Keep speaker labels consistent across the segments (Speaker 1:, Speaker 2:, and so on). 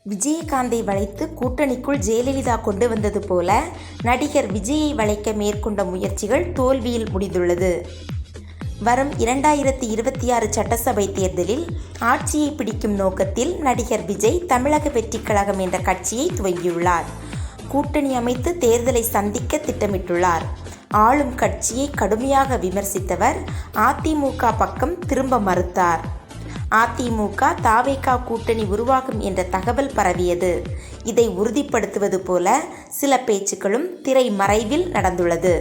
Speaker 1: விஜயகாந்தை வளைத்து கூட்டணிக்குள் ஜெயலலிதா கொண்டு வந்தது போல நடிகர் விஜயை வளைக்க மேற்கொண்ட முயற்சிகள் தோல்வியில் முடிந்துள்ளது. வரும் 2026 சட்டசபை தேர்தலில் ஆட்சியை பிடிக்கும் நோக்கத்தில் நடிகர் விஜய் தமிழக வெற்றிக் கழகம் என்ற கட்சியை துவங்கியுள்ளார். கூட்டணி அமைத்து தேர்தலை சந்திக்க திட்டமிட்டுள்ளார். ஆளும் கட்சியை கடுமையாக விமர்சித்தவர் அதிமுக பக்கம் திரும்ப மறுத்தார். அதிமுக தாவேகா கூட்டணி உருவாகும் என்ற தகவல் பரவியது. இதை உறுதிப்படுத்துவது போல சில பேச்சுக்களும் திரை மறைவில் நடந்துள்ளது.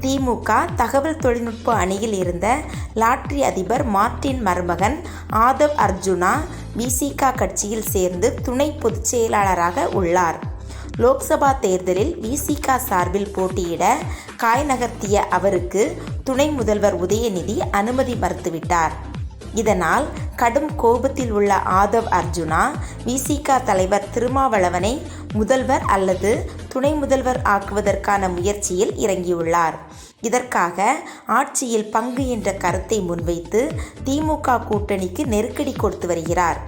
Speaker 1: திமுக தகவல் தொழில்நுட்ப அணியில் இருந்த லாட்டரி அதிபர் மார்ட்டின் மருமகன் ஆதவ் அர்ஜுனா விசிக கட்சியில் சேர்ந்து துணை பொதுச் செயலாளராக உள்ளார். லோக்சபா தேர்தலில் விசிக சார்பில் போட்டியிட காய் நகர்த்திய அவருக்கு துணை முதல்வர் உதயநிதி அனுமதி மறுத்துவிட்டார். இதனால் கடும் கோபத்தில் உள்ள ஆதவ் அர்ஜுனா விசிக தலைவர் திருமாவளவனை முதல்வர் அல்லது துணை முதல்வர் ஆக்குவதற்கான முயற்சியில் இறங்கியுள்ளார். இதற்காக ஆட்சியில் பங்கு என்ற கருத்தை முன்வைத்து திமுக கூட்டணிக்கு நெருக்கடி கொடுத்து வருகிறார்.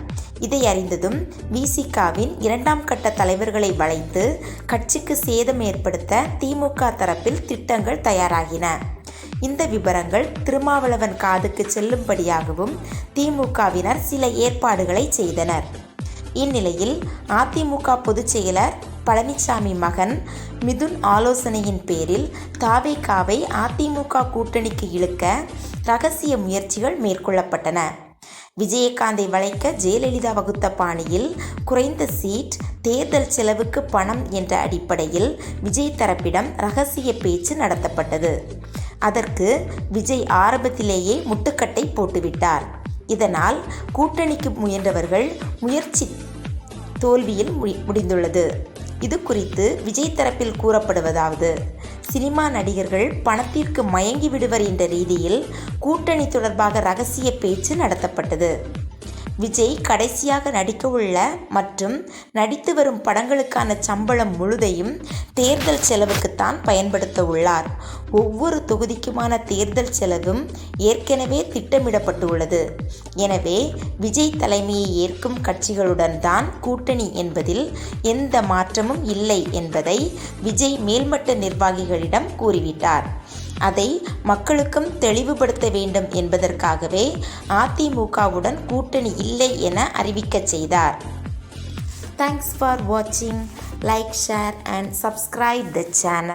Speaker 1: இதை அறிந்ததும் விசிகவின் 2ஆம் கட்ட தலைவர்களை வளைத்து கட்சிக்கு சேதம் ஏற்படுத்த திமுக தரப்பில் திட்டங்கள் தயாராகின. இந்த விபரங்கள் திருமாவளவன் காதுக்கு செல்லும்படியாகவும் திமுகவினர் சில ஏற்பாடுகளை செய்தனர். இந்நிலையில் அதிமுக பொதுச் செயலர் பழனிசாமி மகன் மிதுன் ஆலோசனையின் பேரில் தாவேகாவை அதிமுக கூட்டணிக்கு இழுக்க ரகசிய முயற்சிகள் மேற்கொள்ளப்பட்டன. விஜயகாந்தை வளைக்க ஜெயலலிதா வகுத்த பாணியில் குறைந்த சீட், தேர்தல் செலவுக்கு பணம் என்ற அடிப்படையில் விஜய் தரப்பிடம் ரகசிய பேச்சு நடத்தப்பட்டது. அதற்கு விஜய் ஆரம்பத்திலேயே முட்டுக்கட்டை போட்டுவிட்டார். இதனால் கூட்டணிக்கு முயன்றவர்கள் முயற்சி தோல்வியில் முடிந்துள்ளது. இது குறித்து விஜய் தரப்பில் கூறப்படுவதாவது: சினிமா நடிகர்கள் பணத்திற்கு மயங்கி விடுவர் என்ற ரீதியில் கூட்டணி தொடர்பாக ரகசிய பேச்சு நடத்தப்பட்டது. விஜய் கடைசியாக நடிக்கவுள்ள மற்றும் நடித்து வரும் படங்களுக்கான சம்பளம் முழுதையும் தேர்தல் செலவுக்குத்தான் பயன்படுத்த உள்ளார். ஒவ்வொரு தொகுதிக்குமான தேர்தல் செலவும் ஏற்கனவே திட்டமிடப்பட்டுள்ளது. எனவே விஜய் தலைமையை ஏற்கும் கட்சிகளுடன் தான் கூட்டணி என்பதில் எந்த மாற்றமும் இல்லை என்பதை விஜய் மேல்மட்ட நிர்வாகிகளிடம் கூறிவிட்டார். அதை மக்களுக்கும் தெளிவுபடுத்த வேண்டும் என்பதற்காகவே அதிமுகவுடன் கூட்டணி இல்லை என அறிவிக்கச் செய்தார். Thanks for watching. Like, share and subscribe the channel.